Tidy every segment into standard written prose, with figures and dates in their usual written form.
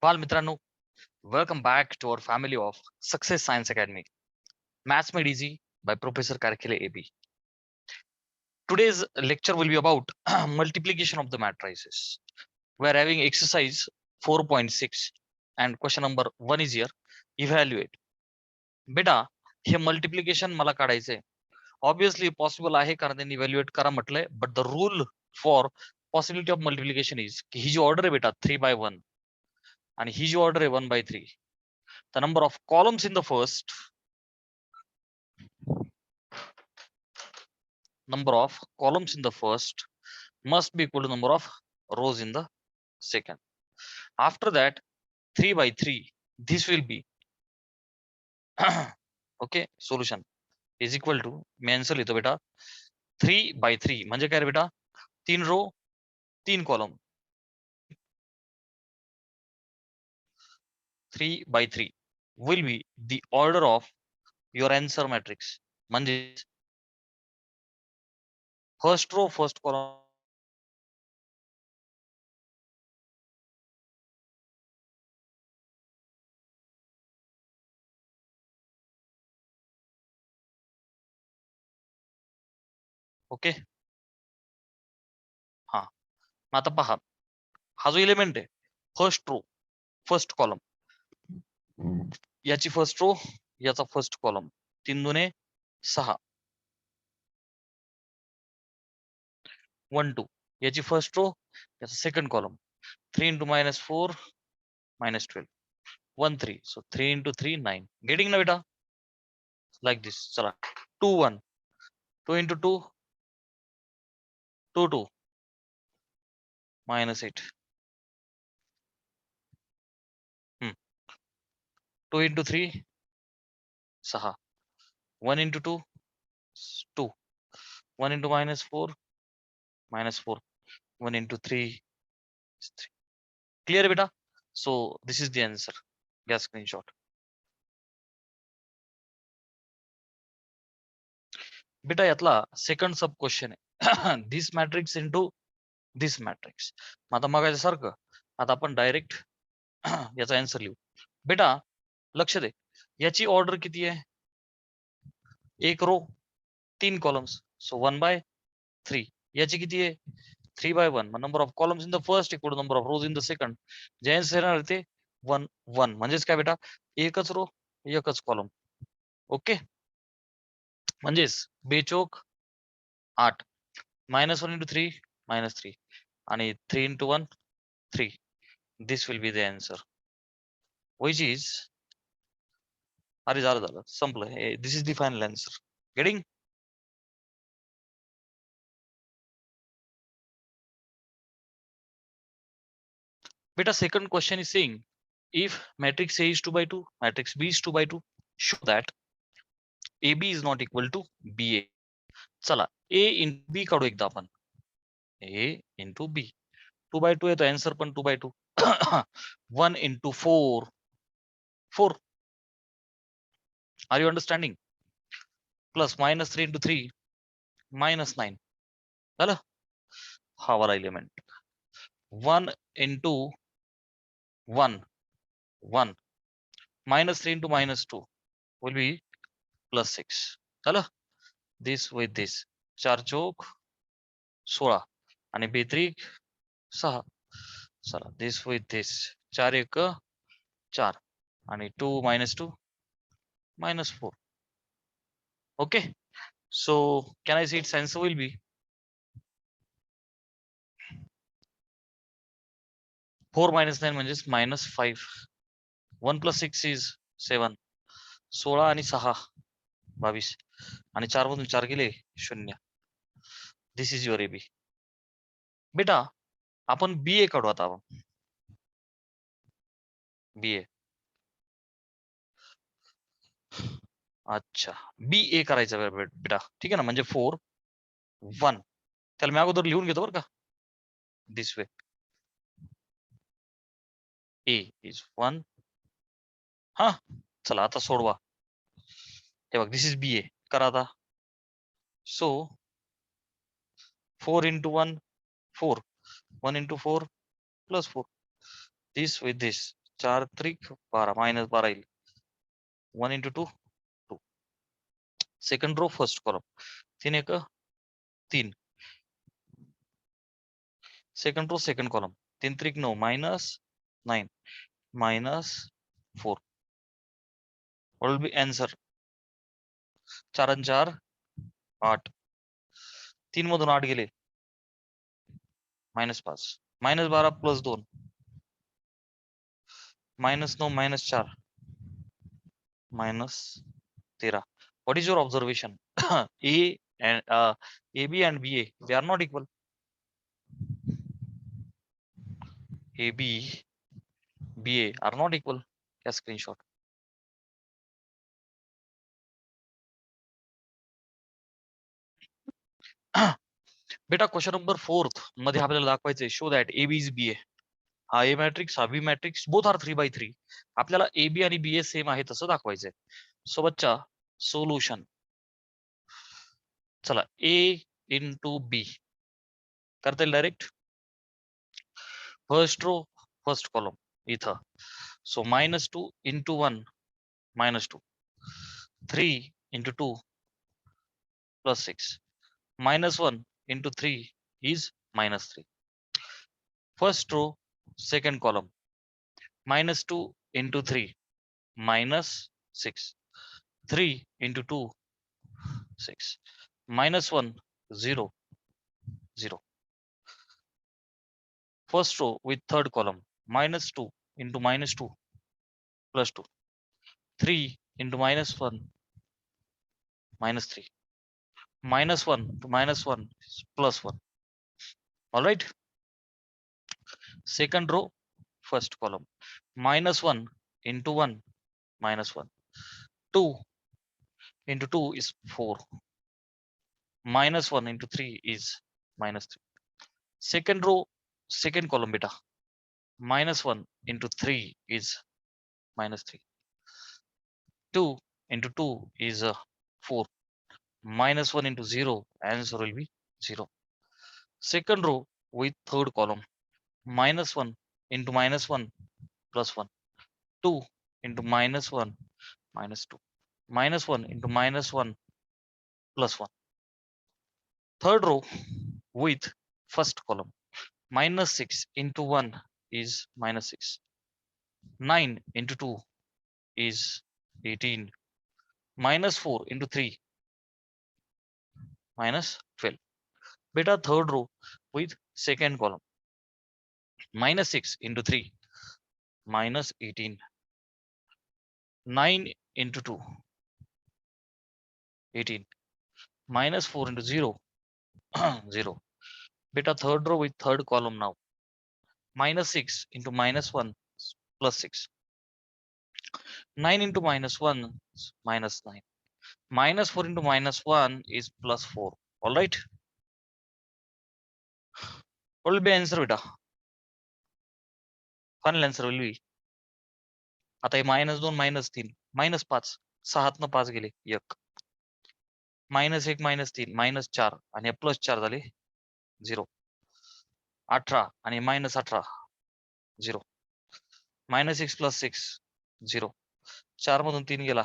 बालमित्रांनो, welcome back to our family of Success Science Academy. Maths Made Easy by Professor Karkhile AB. Today's lecture will be about multiplication of the matrices. We are having exercise 4.6 and question number 1 is here. Evaluate. बेटा हे multiplication मला काढायचंय. Obviously possible आहे कारण त्यांनी evaluate करा म्हटलंय, but the rule for possibility of multiplication is की ही जी ऑर्डर आहे बेटा 3/1 आणि ही जी ऑर्डर आहे 1/3. The number of columns in the first, number of columns in the first must be equal to number of rows in the second. After that, 3/3, this will be okay. Solution is equal to, me answer लिहितो बेटा 3/3 म्हणजे काय रे बेटा, 3 row 3 column. 3/3 will be the order of your answer matrix. म्हणजे first row first column. Okay हा, मग आता पहा, हा जो एलिमेंट आहे फर्स्ट रो फर्स्ट कॉलम, याची फर्स्ट रो याचा फर्स्ट कॉलम, 3 दुने 6, 1 2 याची फर्स्ट रो याचा second column, 3 into -4 -12 1 3, so 3 into 3 9. Getting ना बेटा, लाइक दिस. चला 2 1 2 into 2 2 2 -8. 2 into 3 6, 1 into 2 2, 1 into -4 -4, 1 into 3 is 3. Clear बेटा? So this is the answer. Get screenshot. बेटा यातला सेकंड सब क्वेश्चन आहे. दिस मॅट्रिक्स इंटू दिस मॅट्रिक्स. आता मग सारखं आता आपण डायरेक्ट याचा आन्सर लिहू. बेटा लक्ष दे, याची ऑर्डर किती आहे? एक रो 3 कॉलम्स, सो 1/3. याची किती आहे? 3/1. Number of columns in the first equal to number of rows in the second. जे आन्सर येणार ते 1 1. म्हणजेच काय बेटा, एकच रो एकच कॉलम. ओके, म्हणजेच बेचोक 8, -1 into 3 -3 आणि 3 into 1 3. This will be the answer, which is, अरे झालं संपलं. This is the final answer. Getting? Beta, second question is saying if matrix A is 2/2, matrix B is 2/2, show that AB is not equal to BA. चला A into B काढू एकदा आपण. A into B 2/2 आहे, तो answer पण 2/2. 1 into 4 4. Are you understanding? Plus -3 into 3 -9. झालं? हा वाला element 1 into 1 1 -3 into -2 will be +6. झालं? This with this 4 चौक 16 आणि बेत्रिक 6. चला this with this 4 1 4 आणि 2 -2 -4. Okay, so can I say its answer will be -4 -9 म्हणजेच -5. 1 + 6 is 7. 16 आणि 6 22 आणि 4 मधून 4 गेले 0. दिस इज युअर AB. बेटा आपण BA काढू आता. आपण BA, अच्छा BA करायचं बेटा, ठीक आहे ना. म्हणजे 4 1, त्याला मी अगोदर लिहून घेतो बरं का, दिस वे. A is 1. हा चला आता सोडवा. हे बघ, दिस इज BA. करा आता. So 4 into 1 4, 1 into 4 +4. This with this 4 त्रिक 12 -12 येईल. 1 into 2 2. Second row first column 3 एक 3. सेकंड रो सेकंड कॉलम 3 त्रिक 9 -9 -4. What will be answer? 4 आणि 4 8. 3 मधून 8 गेले -5 -12 + 2 -9 -4 -13. What is your observation? A and AB and BA, they are not equal. AB BA are not equal. क्या screenshot बेटा question number 4 मध्ये आपल्याला दाखवायचंय show that AB is BA. हा A मॅट्रिक्स हा B मॅट्रिक्स बोथ आर 3/3. आपल्याला AB आणि BA same आहे तसं दाखवायचंय. सो बच्चा सोल्युशन चला A into B करता येईल direct. First row first column इथं. So -2 into 1 -2. 3 into 2 plus 6. -1 into 3 is -3. First row second column -2 into 3 -6. 3 into 2 6. -1 0 0. First row with third column -2 into -2 plus 2. 3 into -1 -3. -1 to -1 is +1. All right. Second row first column -1 into 1 -1. 2 into 2 is 4. -1 into 3 is -3. Second row second column beta -1 into 3 is -3. 2 into 2 is 4. -1 into 0, answer will be 0. Second row with third column -1 into -1 plus 1. 2 into -1 -2. -1 into -1 plus 1. Third row with first column -6 into 1 is -6. 9 into 2 is 18. -4 into 3 -12. Beta third row with second column -6 into 3 -18. 9 into 2 18. -4 into 0 0. Beta third row with third column now -6 into -1 plus 6. 9 into -1 is -9. -4 into -1 is +4. All right. What will be answer beta? Final answer will be आता हे -2 -3 -5 6 5 गेले 1 -1 -3 -4 आणि +4 झाले 0. 18 आणि -18 0. -6 + 6 0. 4 मधून 3 गेला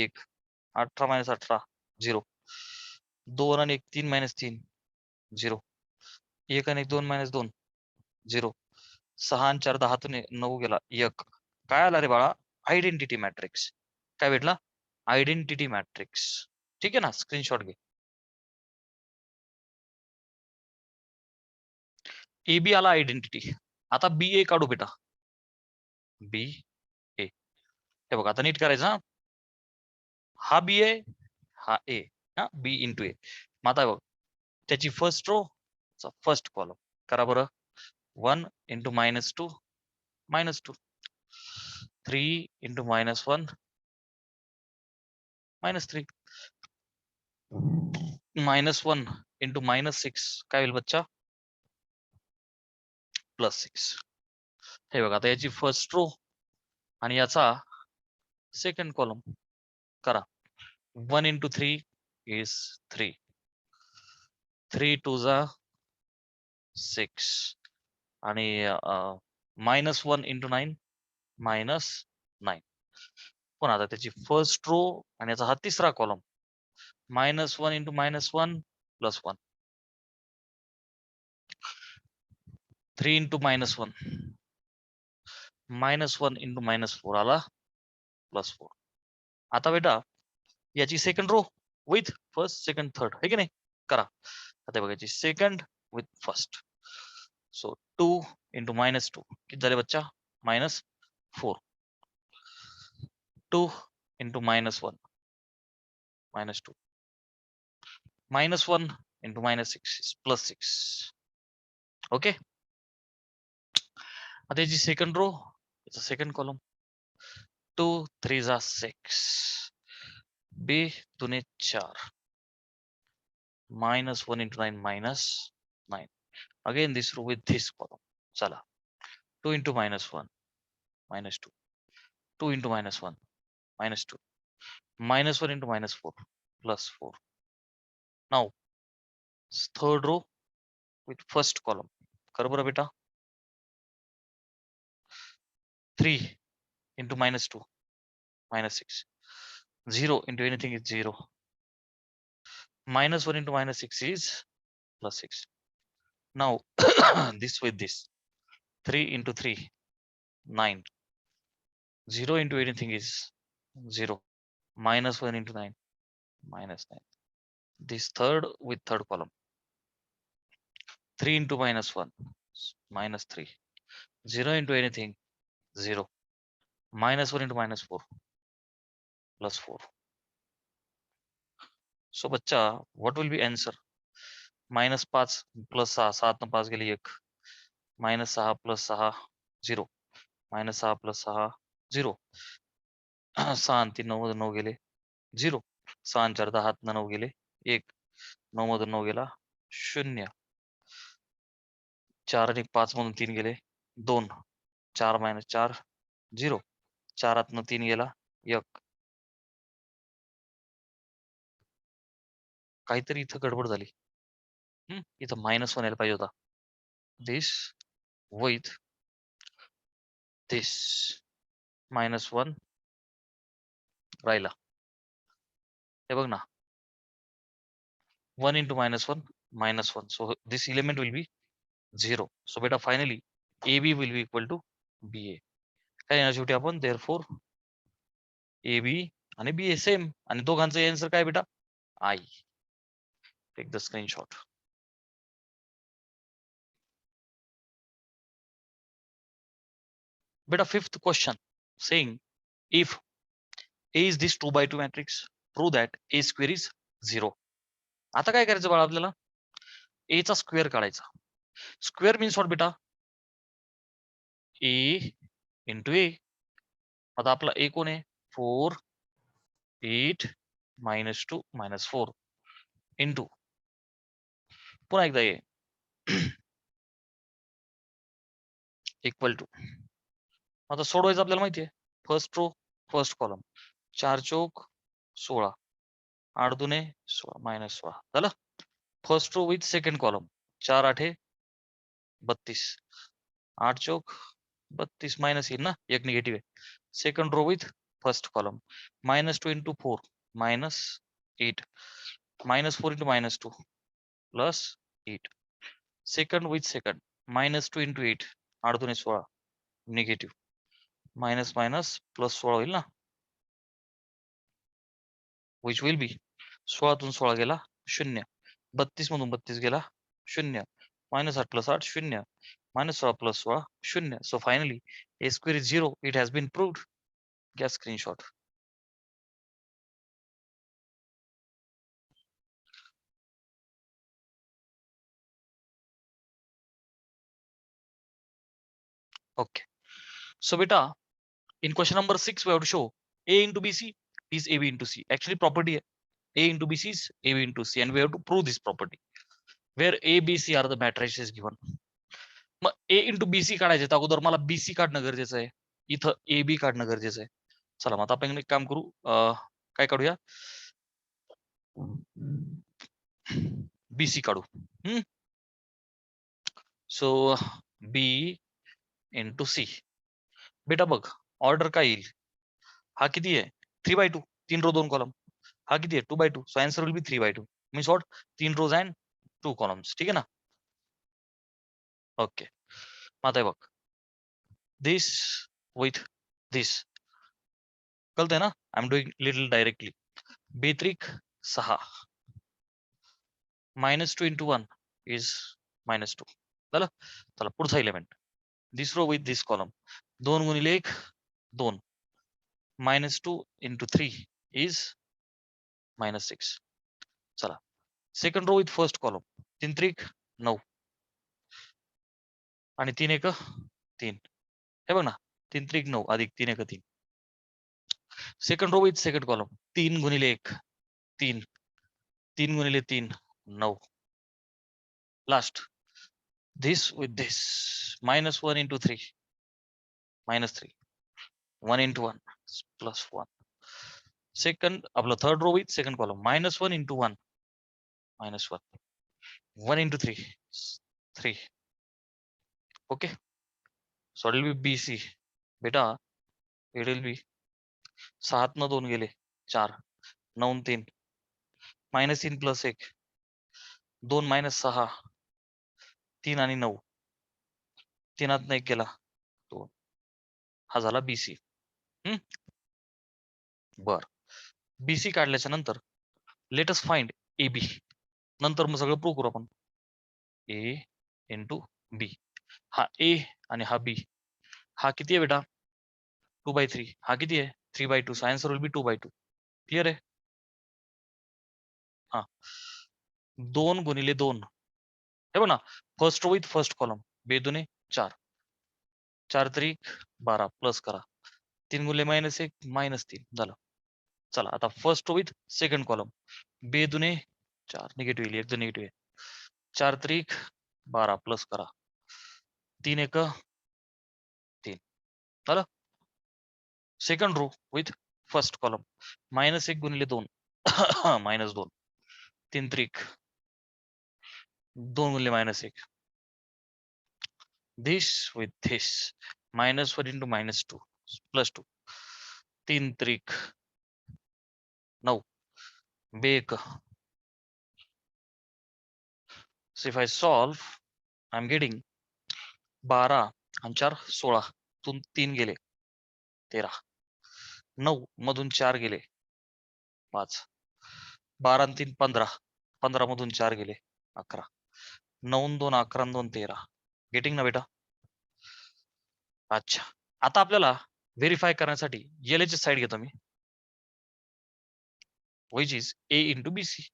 1. 18 - 18 0. 2 आणि 1 3 - 3 0. 1 आणि 2 - 2 0. 6 आणि 4 10 तून 9 गेला 1. काय आला रे बाळा? Identity matrix. काय भेटला? Identity matrix. ठीक आहे ना, स्क्रीनशॉट घे. AB आला आयडेंटिटी. आता BA काढू बेटा. BA हे बघा आता नीट करायचं. हा BA हा A हा B into A. मग आता बघ त्याची फर्स्ट रो फर्स्ट कॉलम करा बरं. 1 into -2 -2. 3 into -1 -3. -1 into -6 काय होईल बच्चा? +6. हे बघा आता याची फर्स्ट रो आणि याचा सेकंड कॉलम करा. 1 into 3 is 3. 3 2 6 आणि -1 into 9 -9. पण आता त्याची फर्स्ट रो आणि याचा हा तिसरा कॉलम -1 × -1 +1 3 × -1 -1 × -4 आला +4. आता बेटा याची second row with first second third है की नाही करा. आता बघायची सेकंड विथ फर्स्ट. सो 2 × -2 किती झाले बच्चा -4. 2 × -1 -2. -1 × -6 is +6. ओके. आता याची सेकंड रो याचा सेकंड कॉलम 2 3 जा 6 b 2 4 -1 × 9 -9. Again this row with this column. चला 2 × -1 -2 2 × -1 -2 -1 × -4 +4. Now third row with first column. कर बरं बेटा 3 × -2 -6 0 into anything is 0. -1 × -6 is +6. Now this with this 3 × 3 9. 0 into anything is 0. -1 × 9 -9. This third with third column 3 × -1 -3. 0 into anything 0. -1 × -4 +4. So बच्चा what will be answer? -5 + 6 7 न 5 गेली 1. -6 + 6 0. -6 + 6 0. 6 आणि 3 9 मधून 9 गेले 0. 6 आणि 4 10 9 गेले 1. 9 मधून 9 गेला 0. 4 आणि 5 मधून 3 गेले 2. 4 - 4 0. 4 आतनं 3 गेला 1. काहीतरी इथं गडबड झाली. इथं -1 यायला पाहिजे होता. दिस विथ दिस -1 राहिला. हे बघ ना 1 × -1 -1. So this element will be 0. So beta finally AB will be equal to BA. काय येणार शेवटी आपण therefore AB आणि BA सेम आणि दोघांचं आन्सर काय बेटा I. Take the screenshot. Beta fifth question saying if A is this 2/2 matrix, prove that A square is 0. आता काय करायचं बाळा आपल्याला A चा स्क्वेअर काढायचा. स्क्वेअर मीन्स व्हॉट बेटा A into A. आता आपला A कोण आहे 4 8 -2 -4 into पुन्हा एकदा A इक्वल टू. आता सोडवायचं आपल्याला माहिती आहे फर्स्ट रो फर्स्ट कॉलम 4 चौक 16 8 दुने 16 -16 झालं. First row with second column 4 8 32 8 चौक 32 माइनस येईल ना एक निगेटिव्ह आहे. Second row with first column -2 × 4 -8 -4 × -2 +8. Second with second -2 × 8 8 दुने 16 निगेटिव्ह मायनस मायनस +16 होईल ना विच विल बी 16 तून 16 गेला 0. 32 मधून 32 गेला 0. -8 + 8 0. -16 + 16 0. So finally A square is 0. It has been proved. Get screenshot. Okay. So beta in question number 6 we have to show A into BC is AB into C. Actually property A into BC is AB into C and we have to prove this property where A, B, C are the matrices given. मग A into BC काढायचे तर अगोदर मला BC काढणं गरजेचं आहे. इथं AB काढणं गरजेचं आहे. चला मग आता आपण एक काम करू काय काढूया BC काढू. So B into C. बेटा बघ ऑर्डर काय येईल? हा किती आहे? 3/2, 3 रो 2 कॉलम. हा किती आहे? 2/2. So answer will be 3/2. Means what? 3 rows and 2 columns. ठीक आहे ना? ओके. आता हे बघ, दिस विथ दिस कळतंय ना? I am doing little directly. बेत्रिक 6 -2 into 1 is -2. झालं? चला पुढचा element. This row with this column. 2 गुणिले 1 2. -2 into 3 is -6. चला. Second row with first column. 3 त्रिक 9 आणि 3 एक 3. हे बघ ना, 3 त्रिक 9 अधिक 3 एक 3. Second row with second column. 3 गुणिले 1 3. 3 गुणिले 3 9. Last. This with this. -1 into 3 -3. 1 into 1 plus 1. Second आपलं third row with second column. -1 into 1 -1. 1 into 3 3. Okay. So it will be BC. बेटा it will be 7 न 2 गेले 4 9 3 -3 plus 1 2 -6 3 आणि 9 3 1 गेला 2. हा झाला BC. बर. BC काढल्याच्या नंतर लेट अस फाइंड AB. नंतर मग सगळं प्रूव्ह करू आपण. A into B. हा A आणि हा B. हा किती आहे बेटा? 2/3. हा किती आहे? 3/2. So answer will be 2/2. Clear आहे? हा 2 गुणिले 2. हे बघ ना, first row with first column. 2 दुने 4. 4 त्रिक 12 प्लस करा. 3 गुणिले -1 -3 झालं. चला आता first row with second column. 2 दुने 4 निगेटिव्ह येईल. 1 निगेटिव्ह आहे. 4 त्रिक 12 प्लस करा. 3 एक 3 झालं. Second row with first column. -1 गुणिले 2 -2. 3 त्रिक 2 गुणिले -1. This with this. -1 into -2 plus 2. 3 त्रिक 9. 2 एक. So if I solve, I'm getting 12 आणि 4 16. 3 गेले 13. 9 मधून 4 गेले 5. 12 आणि 3 15. 15 मधून 4 गेले 11. 9 आणि 2 11 आणि 2 13. गेटिंग ना बेटा? अच्छा. आता आपल्याला व्हेरीफाय करण्यासाठी LHS साईड घेतो मी. which is A into BC.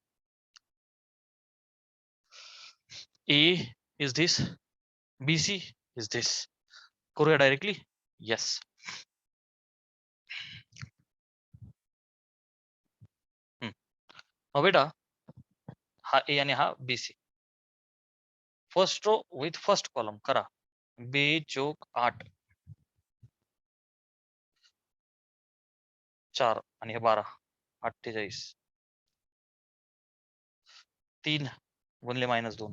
A is this, BC is this. करूया डायरेक्टली? येस. मग बेटा हा A आणि हा BC. First row with first column करा. 2 चौक 8 4 आणि हे 12 48. 3 गुणिले -2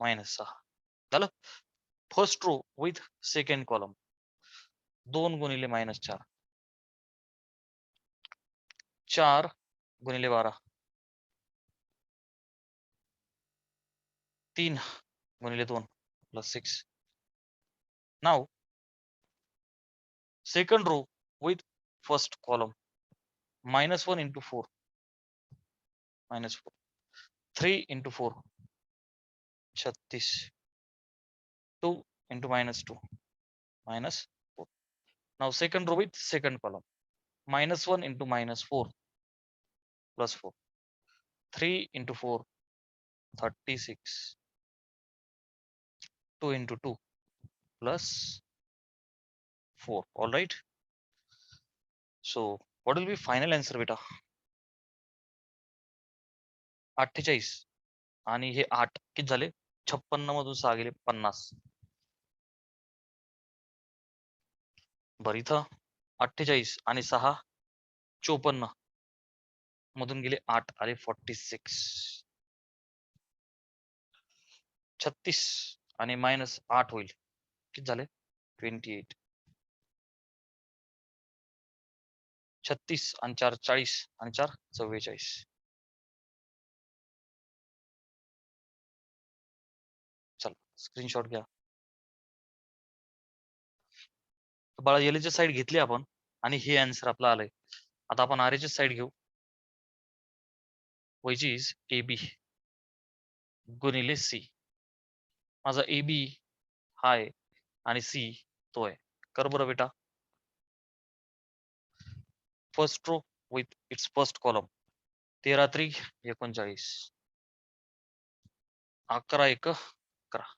-6 झालं. First row with second column. 2 गुणिले -4 4 गुणिले 12 3 गुणिले 2 plus 6. Now second row with first column. -1 into 4 -4. 3 into 4 36. 2 into -2 -4. Now second row with second column. -1 into -4 plus 4. 3 into 4 36. 2 into 2 plus 4. All right. So what will be final answer beta? 48 आणि हे 8 किती झाले? 56 मधून 6 गेले 50. बरं इथं 48 आणि 6 54 मधून गेले 8 आले 46. 36 आणि -8 होईल. किती झाले? 28. 36 आणि 4 40 आणि 4 44. चला स्क्रीनशॉट घ्या. बाळा एलची साईड घेतली आपण आणि हे आन्सर आपला आलंय. आता आपण आरची साईड घेऊ, which is AB गुणिले C. माझा AB हा आहे आणि C तो आहे. कर बरं बेटा. First row with its first column 13 त्रिक 39, 11 एक 11.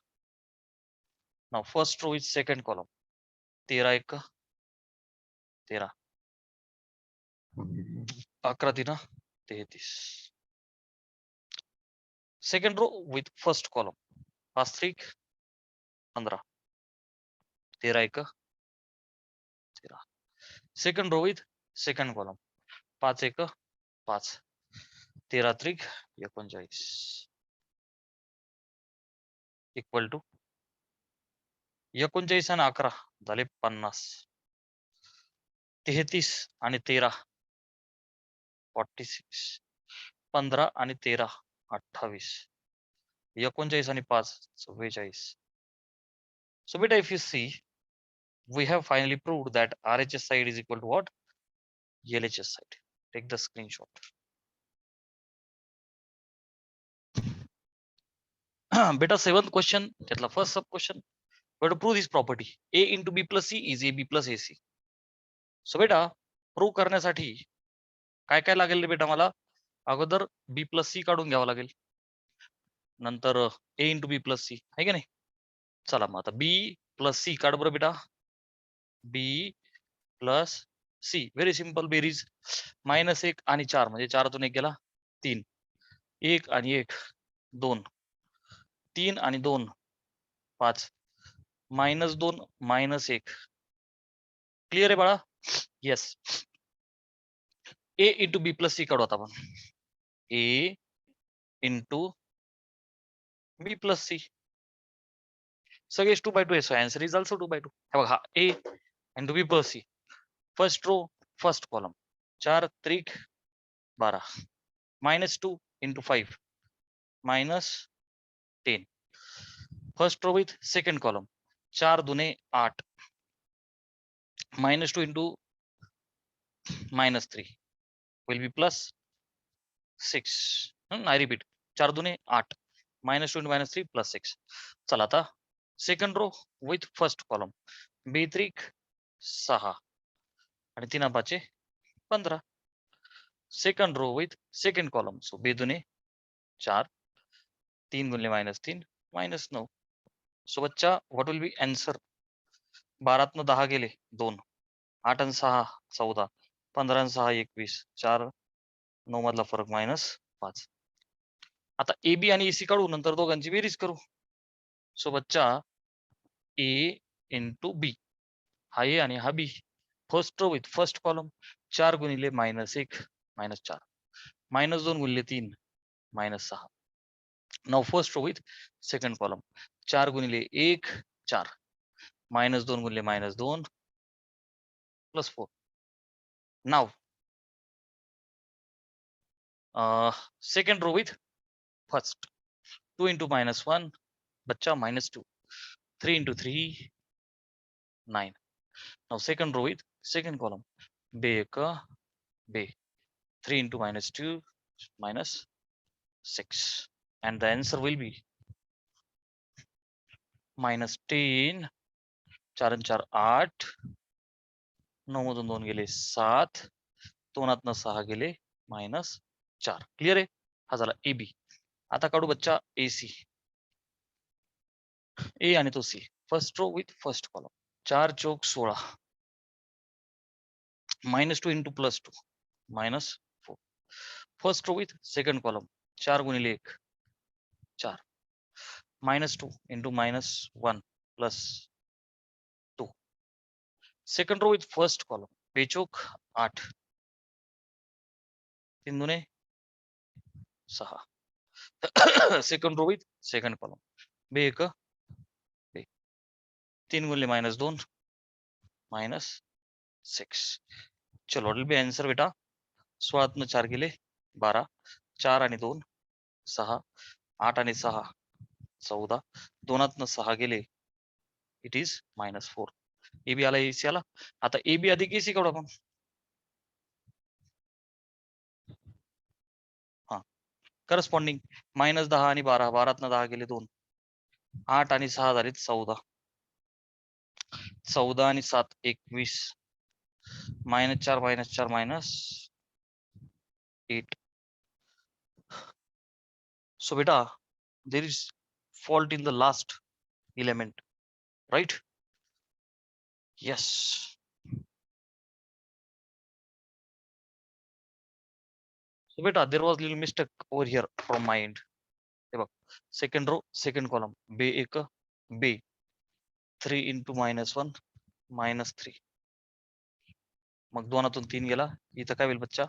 Now first row with second column 13 एक 13, 11 तीन 33. Second row with first column 5 त्रिक 15, 13 एक 13. Second row with second column 5 एक 5, 13 त्रिक 39 इक्वल टू 39 आणि 11 झाले 50, 33 आणि 13 46, 15 आणि 13 28, 39 आणि 5 44. So beta, if you see, we have finally proved that RHS side is equal to what? LHS side. Take the screenshot. Beta, seventh question, त्यातला first sub question. We have to prove this property. A into B plus C is AB plus AC. So beta, prove करण्यासाठी काय काय लागेल रे बेटा मला? अगोदर B plus C काढून घ्यावं लागेल. नंतर A into B plus C आहे की नाही? चला मग आता B plus C काढ बरं बेटा. B plus C, very simple बेरीज. -1 आणि 4 म्हणजे 4तून 1 गेला 3, 1 आणि 1 2, 3 आणि 2 5, -2 -1. क्लिअर आहे बाळा? Yes. A into B plus C काढू आता आपण. A into B plus C, सगळे 2/2 आहे. So answer is also 2/2. हे बघा, A into B plus C, first row first column 4 त्रिक 12, -2 into 5 -10. First row with second column 4 दुने 8, -2 into -3 will be +6. I repeat, 4 दुने 8, -2 into -3 +6. चला आता second row with first column 2 त्रिक 6 आणि 3 5 15. Second row with second column, so 2 दुने 4, 3 गुणिले -3 -9. So बच्चा, व्हॉट विल बी आन्सर? 12 10 गेले 2, 8 आणि 6 14, 15 आणि 6 21, 4 9 मधला फरक -5. आता ए बी आणि एसी काढू, नंतर दोघांची बेरीज करू. सो बच्चा, ए इंटू बी, हा ए आणि हा B. First row with first column 4 गुणिले -1 -4, -2 गुणिले 3 -6. Now first row with second column 4 गुणिले 1 4, -2 गुणिले -2 +4. Now second row with first 2 into -1, बच्चा -2, 3 into 3 9. Now second row with second column, बे एक बे, 3 into -2 -6, and the answer will be -10. 4 आणि 4 8, 9 मधून 2 गेले 7, 2 6 गेले -4. क्लिअर आहे? हा झाला ए बी. आता काढू बच्चा AC. ए आणि तो C, first row with first column 4 चौक 16, -2 into +2 -4. First row with second column 4 गुणिले 1 4, -2 into -1 +2. Second row with first column, बेचोक 8, 3 दुने 6. Second row with second column, बे एक बे, 3 गुणिले -2 -6. चलो विल बी आन्सर बेटा 16 4 गेले 12, 4 आणि 2 6, 8 आणि 6 14, 2 6 गेले इट इज -4. AB आला AC आला. आता AB अधिक AC काढू आपण. हा करस्पॉन्डिंग -10 आणि 12, 12 10 गेले 2, 8 आणि 6 झाले 14, 14 आणि 7 21, -4 -4 -8. So beta, there is fault in the last element, right? Yes. So beta, there was little mistake over here from my end. हे बघ, second row, second column, B एक B 3 into -1 -3. मग 2 3 गेला, इथं काय होईल बच्चा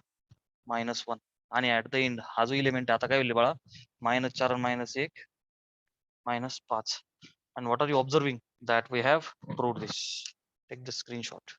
-1. आणि ऍट द एंड हा जो इलिमेंट आहे आता काय होईल बाळा -4 -1 -5. And what are you observing? That we have proved this. Take the screenshot.